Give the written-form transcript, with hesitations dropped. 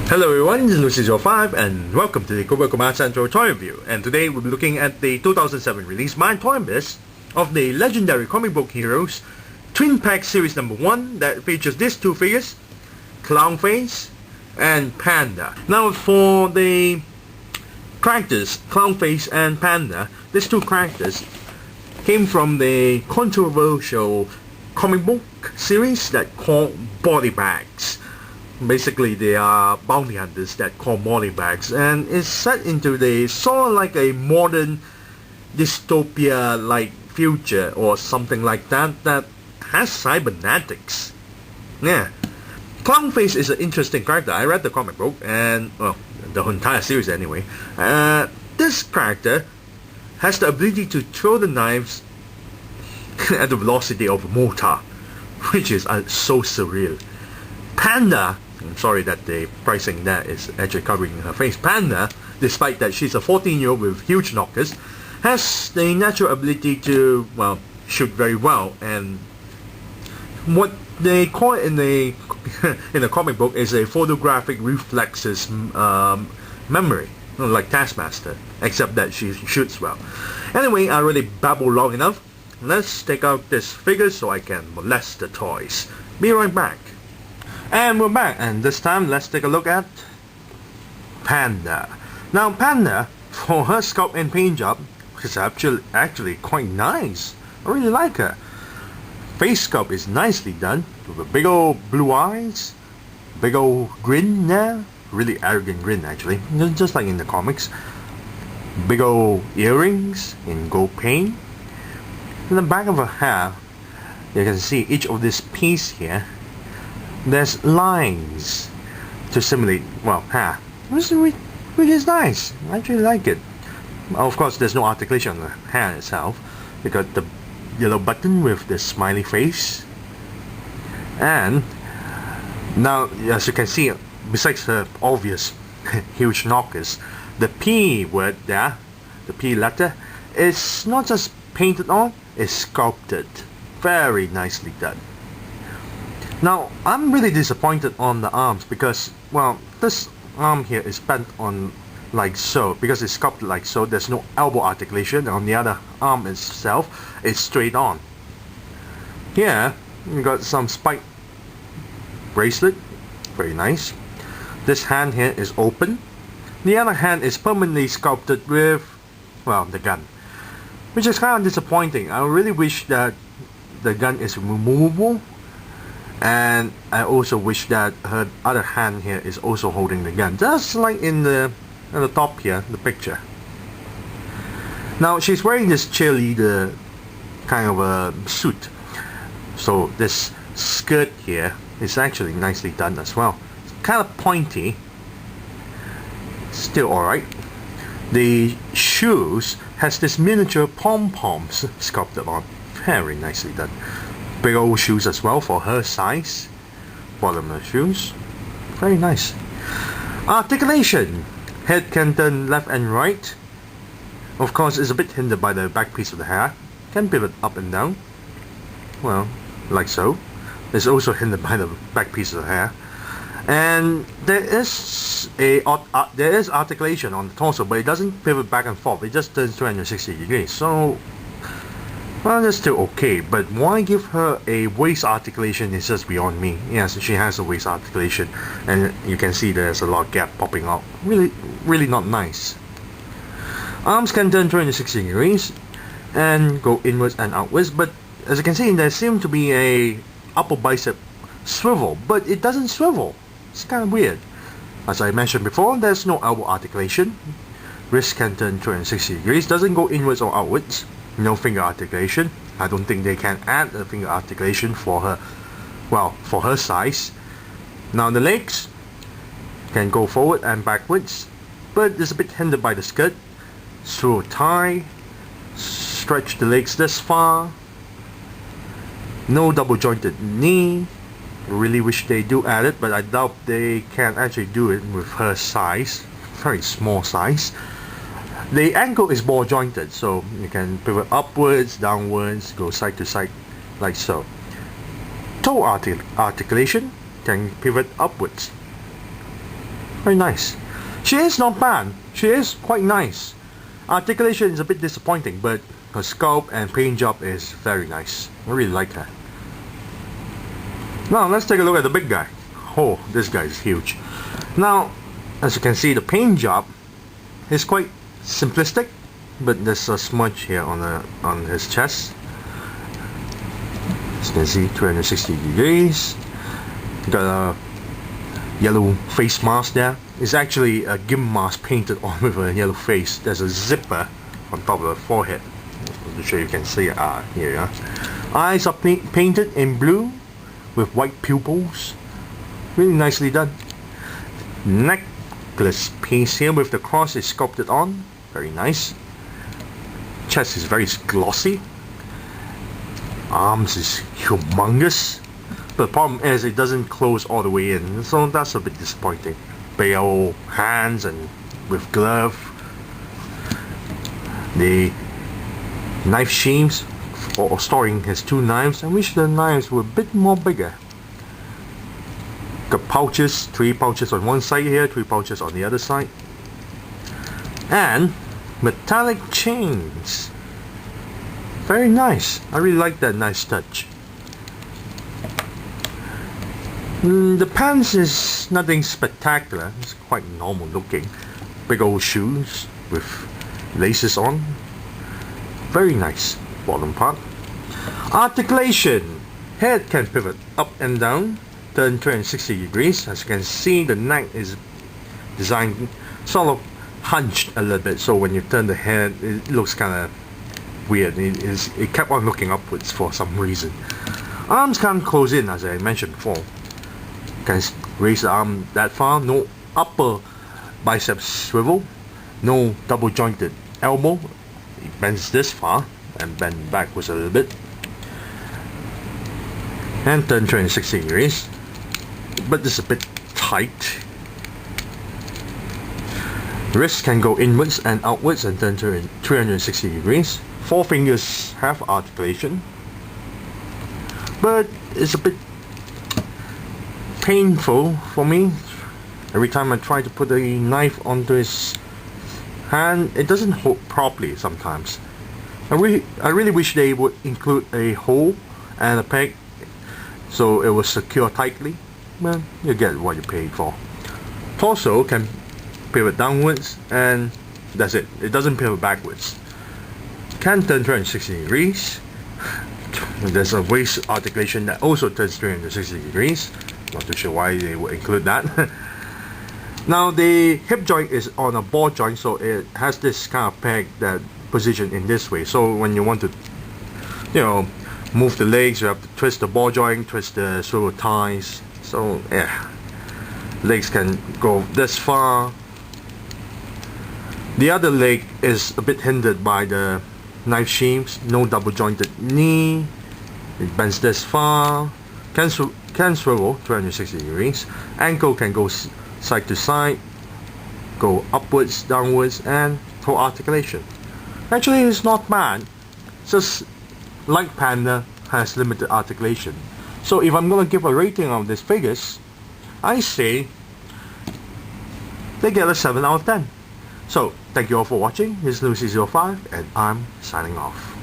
Hello everyone, this is Lucy05 and welcome to the Command Central Toy Review. And today we'll be looking at the 2007 release by ToyBiz of the legendary comic book heroes Twin Pack Series number 1 that features these two figures, Clownface and Panda. Now for the characters, Clownface and Panda, these two characters came from the controversial comic book series that called Body Bags. Basically, they are bounty hunters that call body bags, and it's set into the sort of like a modern dystopia-like future or something like that that has cybernetics. Yeah, Clownface is an interesting character. I read the comic book and well, the entire series anyway. This character has the ability to throw the knives at the velocity of a mortar, which is so surreal. Panda, I'm sorry that the pricing there is actually covering her face. Panda, despite that she's a 14-year-old with huge knockers, has the natural ability to, well, shoot very well, and what they call it in the in the comic book is a photographic reflexes memory, like Taskmaster, except that she shoots well. Anyway, I already babbled long enough. Let's take out this figure so I can molest the toys. Be right back. And we're back, and this time let's take a look at Panda. Now Panda, for her sculpt and paint job, is actually quite nice. I really like her. Face sculpt is nicely done, with a big old blue eyes, big old grin there, really arrogant grin actually, just like in the comics. Big old earrings in gold paint. In the back of her hair, you can see each of this piece here. There's lines to simulate, well, hair, which is nice. I actually like it. Of course, there's no articulation on the hair itself. You got the yellow button with the smiley face. And now, as you can see, besides the obvious huge knockers, the P word there, the P letter, is not just painted on, it's sculpted. Very nicely done. Now, I'm really disappointed on the arms because, well, this arm here is bent on like so, because it's sculpted like so. There's no elbow articulation. On the other arm itself, it's straight on. Here, you got some spike bracelet, very nice. This hand here is open. The other hand is permanently sculpted with, well, the gun, which is kind of disappointing. I really wish that the gun is removable. And I also wish that her other hand here is also holding the gun, just like in the top here, the picture. Now she's wearing this cheerleader kind of a suit, so this skirt here is actually nicely done as well. It's kind of pointy, still alright. The shoes has this miniature pom-poms sculpted on, very nicely done. Big old shoes as well for her size. Bottom of the shoes, very nice. Articulation, head can turn left and right. Of course, it's a bit hindered by the back piece of the hair. Can pivot up and down, well, like so. It's also hindered by the back piece of the hair. And there is articulation on the torso, but it doesn't pivot back and forth. It just turns 360 degrees. So, well, that's still okay, but why give her a waist articulation is just beyond me. Yes, she has a waist articulation, and you can see there's a lot of gap popping out. Really not nice. Arms can turn 360 degrees and go inwards and outwards, but as you can see, there seems to be a upper bicep swivel, but it doesn't swivel. It's kind of weird. As I mentioned before, there's no elbow articulation. Wrist can turn 360 degrees, doesn't go inwards or outwards. No finger articulation. I don't think they can add a finger articulation for her, well, for her size. Now the legs can go forward and backwards, but it's a bit hindered by the skirt. Through a tie, stretch the legs this far. No double jointed knee. Really wish they do add it, but I doubt they can actually do it with her size. Very small size. The ankle is ball jointed, so you can pivot upwards, downwards, go side to side, like so. Toe articulation can pivot upwards. Very nice. She is not bad. She is quite nice. Articulation is a bit disappointing, but her sculpt and paint job is very nice. I really like her. Now let's take a look at the big guy. Oh, this guy is huge. Now, as you can see, the paint job is quite simplistic, but there's a smudge here on his chest. As you can see, 360 degrees. Got a yellow face mask there. It's actually a gimp mask painted on with a yellow face. There's a zipper on top of the forehead. I'm sure you can see it. Here you are. Eyes are painted in blue with white pupils. Really nicely done. Necklace piece here with the cross is sculpted on. Very nice. Chest is very glossy. Arms is humongous. But the problem is it doesn't close all the way in, so that's a bit disappointing. Bare hands and with glove. The knife sheaths for storing his 2 knives. I wish the knives were a bit more bigger. Got pouches, 3 pouches on one side here, 3 pouches on the other side. And metallic chains. Very nice. I really like that nice touch. The pants is nothing spectacular. It's quite normal looking. Big old shoes with laces on. Very nice. Bottom part. Articulation. Head can pivot up and down. Turn 360 degrees. As you can see, the neck is designed sort of hunched a little bit. So when you turn the head, it looks kind of weird. It kept on looking upwards for some reason. Arms can't close in, as I mentioned before. Can raise the arm that far. No upper bicep swivel. No double jointed elbow. It bends this far and bend backwards a little bit. And turn 360 degrees. But this is a bit tight. Wrists can go inwards and outwards and turn 360 degrees. 4 fingers have articulation. But it's a bit painful for me. Every time I try to put a knife onto his hand, it doesn't hold properly sometimes. I really wish they would include a hole and a peg so it will secure tightly. Well, you get what you paid for. Torso can pivot downwards and that's it. It doesn't pivot backwards. Can turn 360 degrees. There's a waist articulation that also turns 360 degrees. Not too sure why they would include that. Now the hip joint is on a ball joint, so it has this kind of peg that position in this way. So when you want to, move the legs, you have to twist the ball joint, twist the swivel ties. So yeah, legs can go this far. The other leg is a bit hindered by the knife sheaths. No double jointed knee. It bends this far. Can swivel 360 degrees. Ankle can go side to side, go upwards, downwards, and toe articulation. Actually, it's not bad. Just like Panda has limited articulation. So if I'm gonna give a rating of these figures, I say they get a 7 out of 10. So thank you all for watching. This is Lucy05 and I'm signing off.